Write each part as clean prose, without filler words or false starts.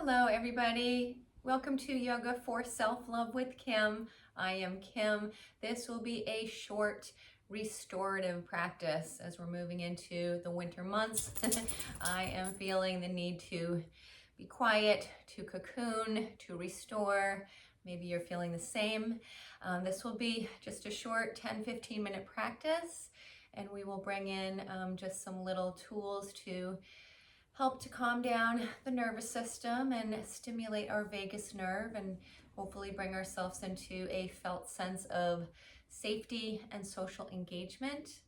Hello, everybody. Welcome to Yoga for Self-Love with Kim. I am Kim. This will be a short restorative practice as we're moving into the winter months. I am feeling the need to be quiet, to cocoon, to restore. Maybe you're feeling the same. This will be just a short 10-15 minute practice, and we will bring in just some little tools to help to calm down the nervous system and stimulate our vagus nerve and hopefully bring ourselves into a felt sense of safety and social engagement.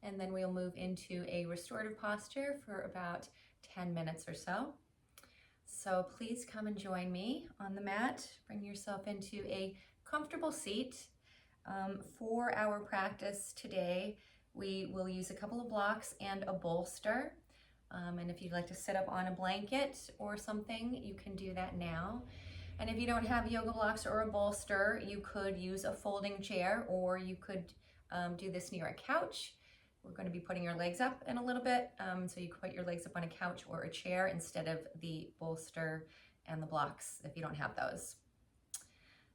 And then we'll move into a restorative posture for about 10 minutes or so. So please come and join me on the mat. Bring yourself into a comfortable seat. For our practice today, we will use a couple of blocks and a bolster. And if you'd like to sit up on a blanket or something, you can do that now. And if you don't have yoga blocks or a bolster, you could use a folding chair, or you could do this near a couch. We're going to be putting your legs up in a little bit, so you can put your legs up on a couch or a chair instead of the bolster and the blocks if you don't have those.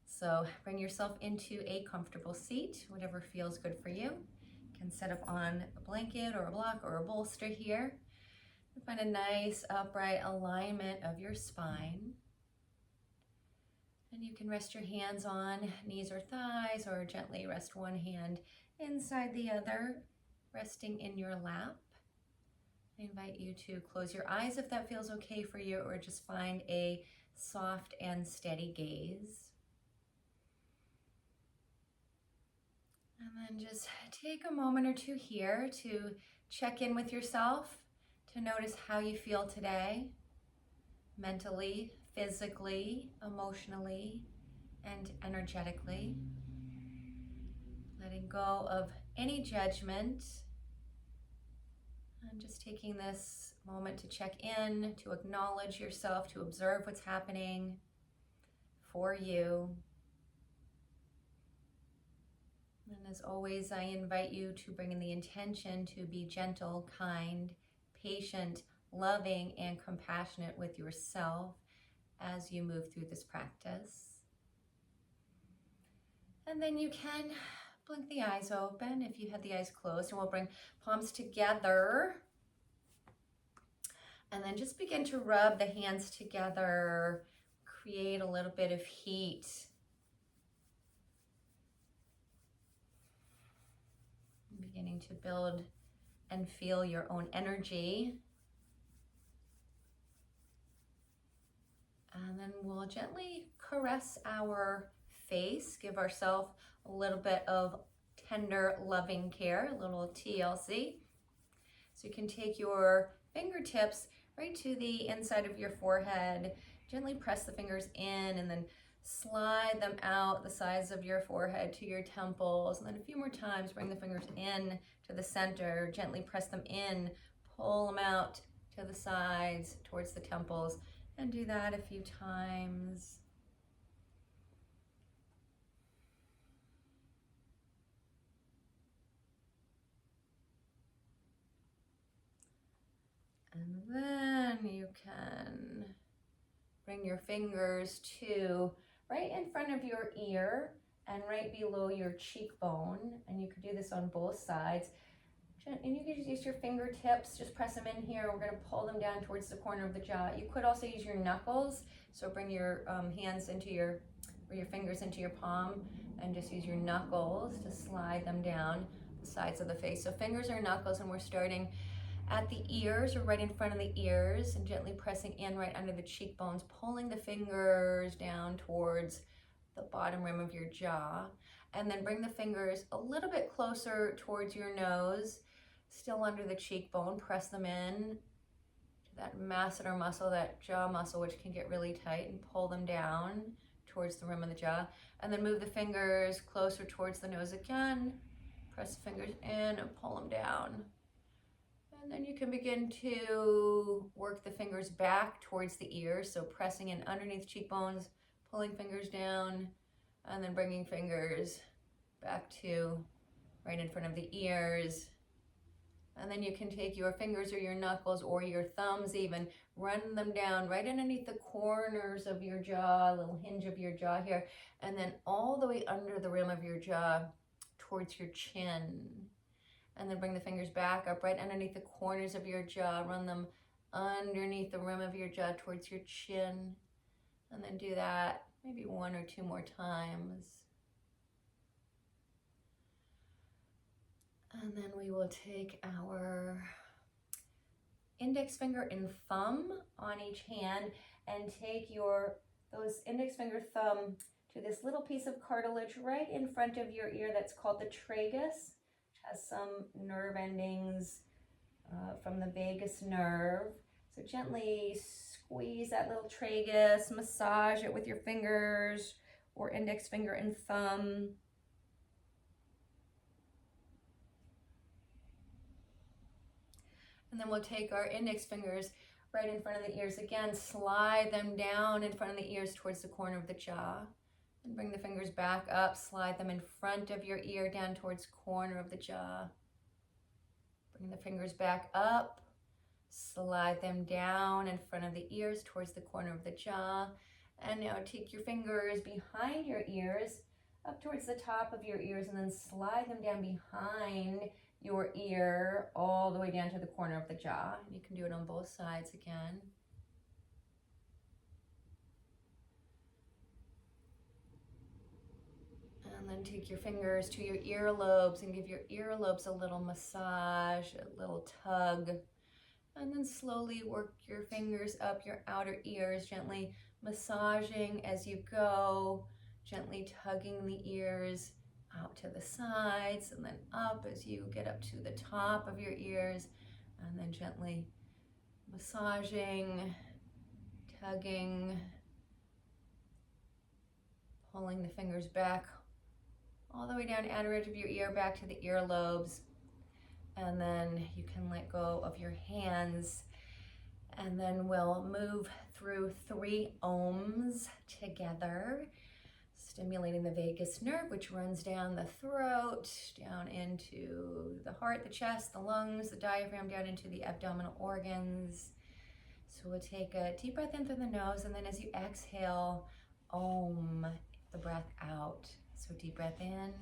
So bring yourself into a comfortable seat, whatever feels good for you. You can sit up on a blanket or a block or a bolster here. Find a nice upright alignment of your spine. And you can rest your hands on knees or thighs, or gently rest one hand inside the other, resting in your lap. I invite you to close your eyes if that feels okay for you, or just find a soft and steady gaze. And then just take a moment or two here to check in with yourself, to notice how you feel today, mentally, physically, emotionally, and energetically. Letting go of any judgment, and just taking this moment to check in, to acknowledge yourself, to observe what's happening for you. And as always, I invite you to bring in the intention to be gentle, kind, patient, loving, and compassionate with yourself as you move through this practice. And then you can blink the eyes open if you had the eyes closed, and we'll bring palms together. And then just begin to rub the hands together, create a little bit of heat. Beginning to build and feel your own energy. And then we'll gently caress our face, give ourselves a little bit of tender, loving care, a little TLC. So you can take your fingertips right to the inside of your forehead, gently press the fingers in, and then slide them out the sides of your forehead to your temples. And then a few more times, bring the fingers in to the center, gently press them in, pull them out to the sides towards the temples, and do that a few times. And then you can bring your fingers to right in front of your ear and right below your cheekbone. And you could do this on both sides. And you can just use your fingertips, just press them in here. We're going to pull them down towards the corner of the jaw. You could also use your knuckles. So bring your hands into your fingers into your palm, and just use your knuckles to slide them down the sides of the face. So fingers or knuckles, and we're starting at the ears, or right in front of the ears, and gently pressing in right under the cheekbones, pulling the fingers down towards the bottom rim of your jaw. And then bring the fingers a little bit closer towards your nose, still under the cheekbone. Press them in to that masseter muscle, that jaw muscle, which can get really tight, and pull them down towards the rim of the jaw. And then move the fingers closer towards the nose again. Press the fingers in and pull them down. And then you can begin to work the fingers back towards the ears. So pressing in underneath cheekbones, pulling fingers down, and then bringing fingers back to right in front of the ears. And then you can take your fingers or your knuckles or your thumbs even run them down right underneath the corners of your jaw, little hinge of your jaw here, and then all the way under the rim of your jaw towards your chin. And then bring the fingers back up right underneath the corners of your jaw, run them underneath the rim of your jaw towards your chin. And then do that maybe 1 or 2 more times. And then we will take our index finger and thumb on each hand and take those index finger, thumb to this little piece of cartilage right in front of your ear that's called the tragus, which has some nerve endings from the vagus nerve. So gently squeeze that little tragus, massage it with your fingers or index finger and thumb. And then we'll take our index fingers right in front of the ears again, slide them down in front of the ears towards the corner of the jaw. And bring the fingers back up, slide them in front of your ear down towards corner of the jaw. Bring the fingers back up, slide them down in front of the ears towards the corner of the jaw. And now take your fingers behind your ears, up towards the top of your ears, and then slide them down behind your ear all the way down to the corner of the jaw. You can do it on both sides again. And then take your fingers to your earlobes and give your earlobes a little massage, a little tug. And then slowly work your fingers up your outer ears, gently massaging as you go, gently tugging the ears out to the sides and then up as you get up to the top of your ears, and then gently massaging, tugging, pulling the fingers back all the way down the outer edge of your ear back to the earlobes. And then you can let go of your hands, and then we'll move through 3 ohms together, stimulating the vagus nerve, which runs down the throat, down into the heart, the chest, the lungs, the diaphragm, down into the abdominal organs. So we'll take a deep breath in through the nose, and then as you exhale, Om, the breath out. So deep breath in.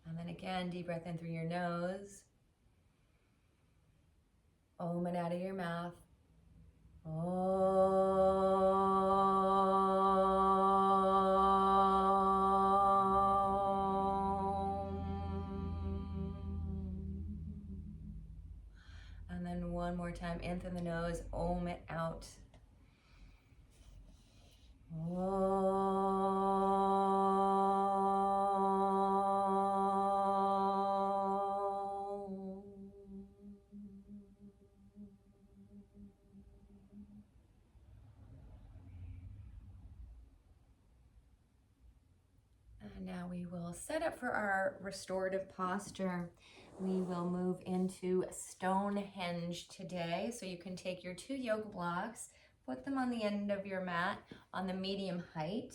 And then again, deep breath in through your nose. Om, and out of your mouth. And then one more time, in through the nose, Om it out. And now we will set up for our restorative posture. We will move into StoneHenge today. So you can take your 2 yoga blocks, put them on the end of your mat on the medium height,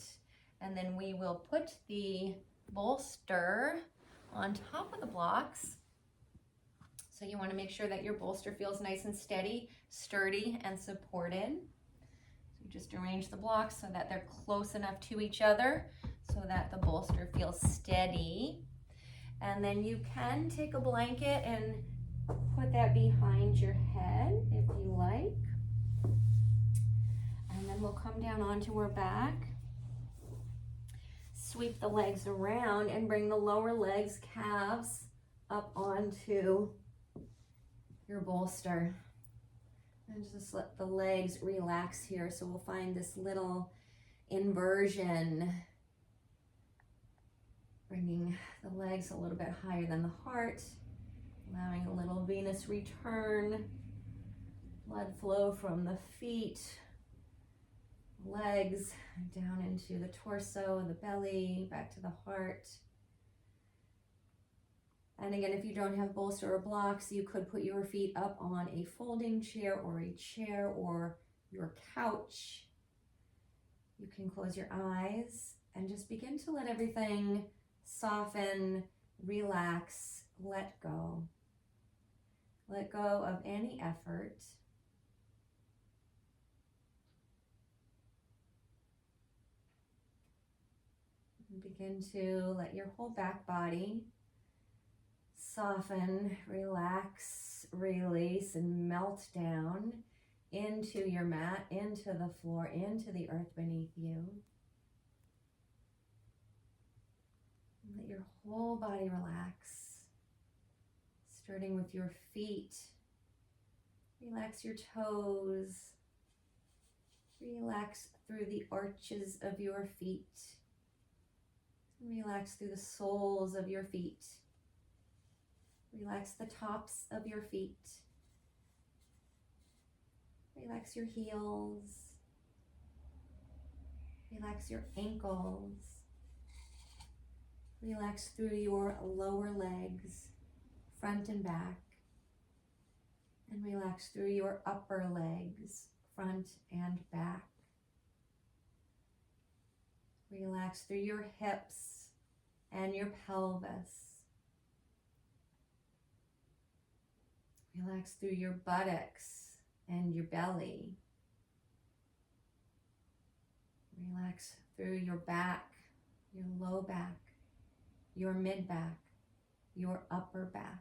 and then we will put the bolster on top of the blocks. So you want to make sure that your bolster feels nice and steady, sturdy, and supported. So just arrange the blocks so that they're close enough to each other so that the bolster feels steady. And then you can take a blanket and put that behind your head if you like. And then we'll come down onto our back. Sweep the legs around and bring the lower legs, calves, up onto your bolster. And just let the legs relax here. So we'll find this little inversion, bringing the legs a little bit higher than the heart, allowing a little venous return, blood flow from the feet, legs, down into the torso, the belly, back to the heart. And again, if you don't have bolster or blocks, you could put your feet up on a folding chair or a chair or your couch. You can close your eyes and just begin to let everything soften, relax, let go. Let go of any effort. And begin to let your whole back body soften, relax, release, and melt down into your mat, into the floor, into the earth beneath you. Let your whole body relax, starting with your feet. Relax your toes. Relax through the arches of your feet. Relax through the soles of your feet. Relax the tops of your feet. Relax your heels. Relax your ankles. Relax through your lower legs, front and back. And relax through your upper legs, front and back. Relax through your hips and your pelvis. Relax through your buttocks and your belly. Relax through your back, your low back, your mid back, your upper back.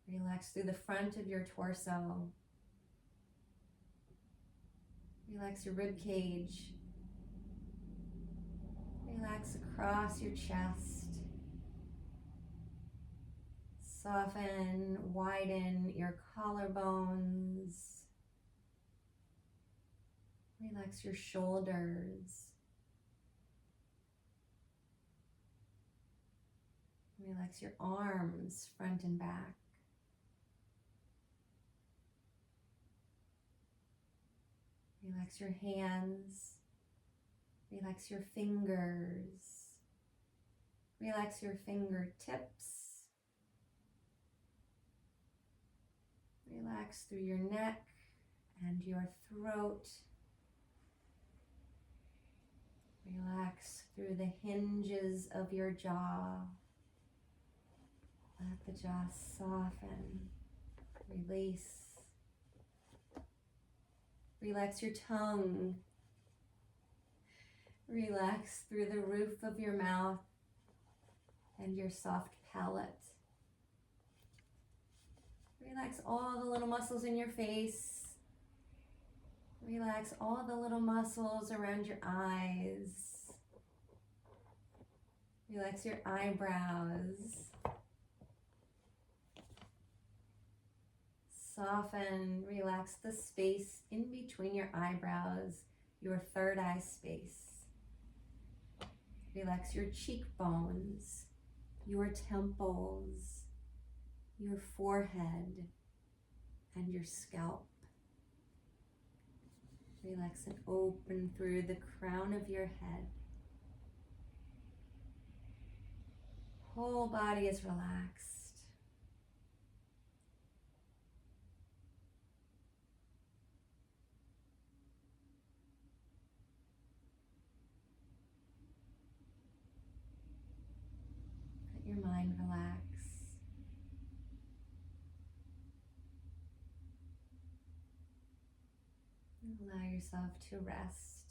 Relax through the front of your torso. Relax your rib cage. Relax across your chest. Soften, widen your collarbones. Relax your shoulders. Relax your arms, front and back. Relax your hands. Relax your fingers. Relax your fingertips. Relax through your neck and your throat. Relax through the hinges of your jaw. Let the jaw soften, release. Relax your tongue. Relax through the roof of your mouth and your soft palate. Relax all the little muscles in your face. Relax all the little muscles around your eyes. Relax your eyebrows. Soften, relax the space in between your eyebrows, your third eye space. Relax your cheekbones, your temples, your forehead, and your scalp. Relax and open through the crown of your head. Whole body is relaxed. Let your mind relax. Allow yourself to rest.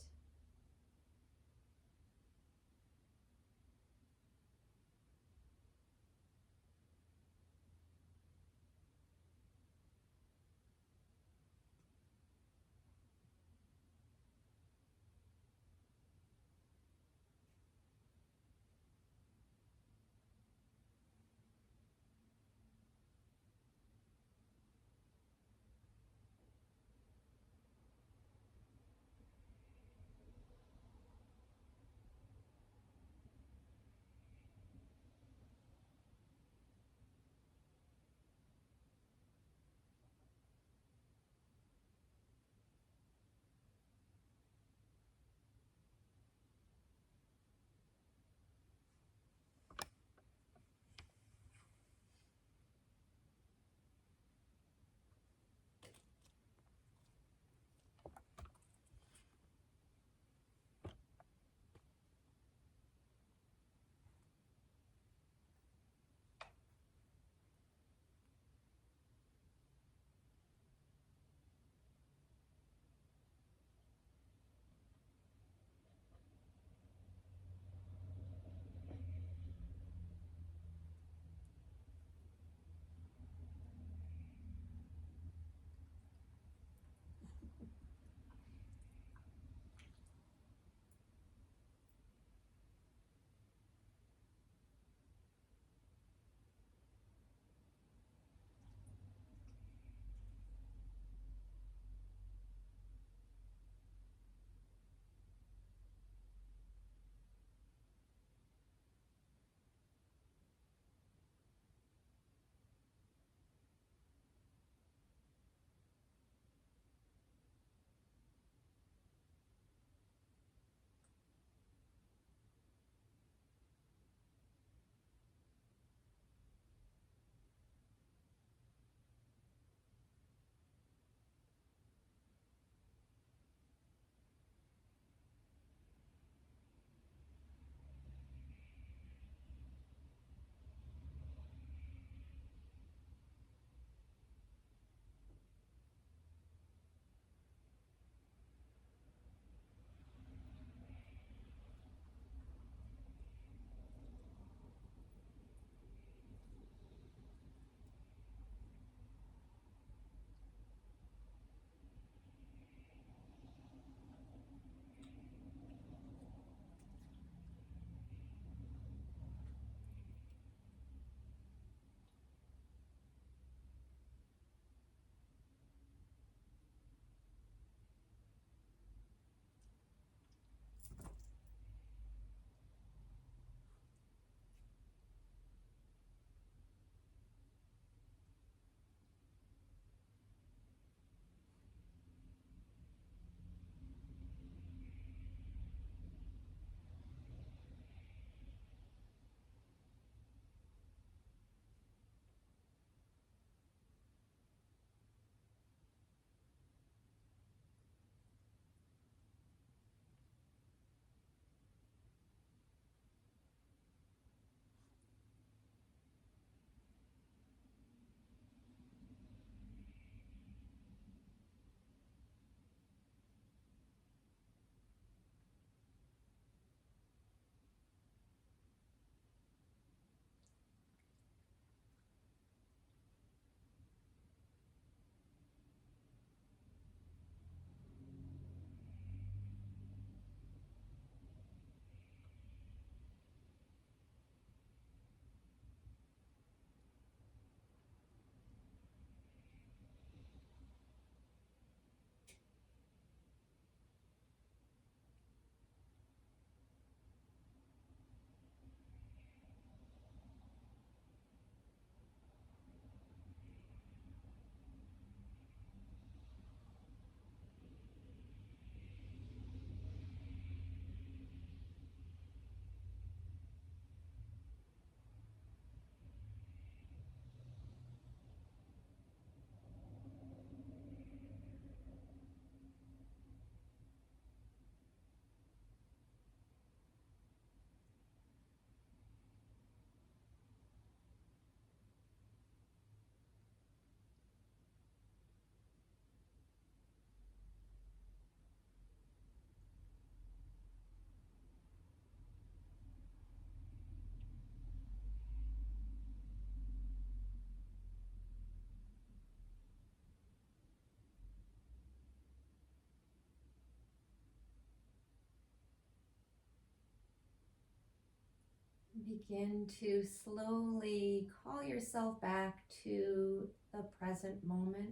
Begin to slowly call yourself back to the present moment.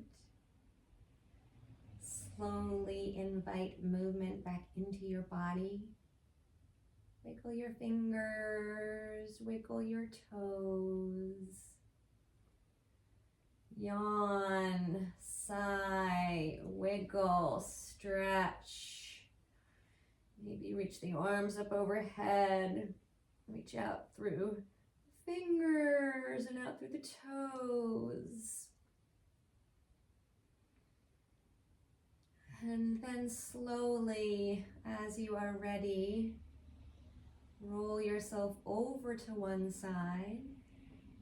Slowly invite movement back into your body. Wiggle your fingers, wiggle your toes. Yawn, sigh, wiggle, stretch. Maybe reach the arms up overhead. Reach out through the fingers and out through the toes. And then slowly, as you are ready, roll yourself over to one side.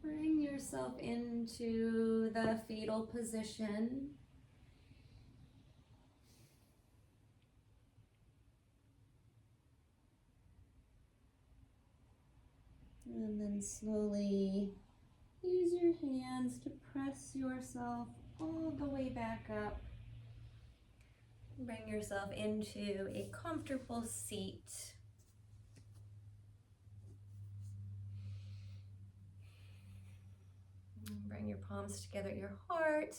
Bring yourself into the fetal position. And then slowly use your hands to press yourself all the way back up. Bring yourself into a comfortable seat. Bring your palms together at your heart.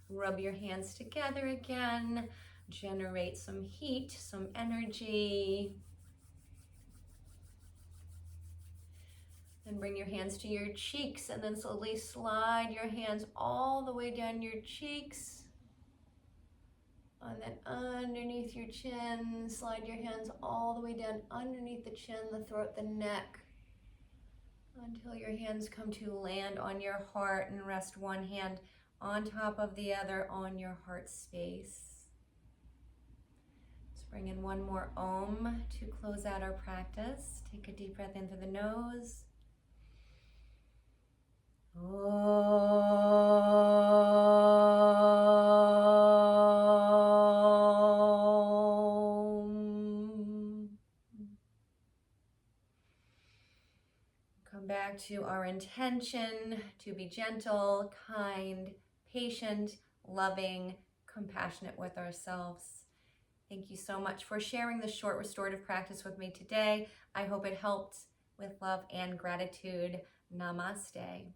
Rub your hands together again. Generate some heat, some energy. And bring your hands to your cheeks and then slowly slide your hands all the way down your cheeks. And then underneath your chin, slide your hands all the way down underneath the chin, the throat, the neck, until your hands come to land on your heart and rest one hand on top of the other on your heart space. Let's bring in one more Om to close out our practice. Take a deep breath in through the nose. Come back to our intention to be gentle, kind, patient, loving, compassionate with ourselves. Thank you so much for sharing this short restorative practice with me today. I hope it helped. With love and gratitude. Namaste.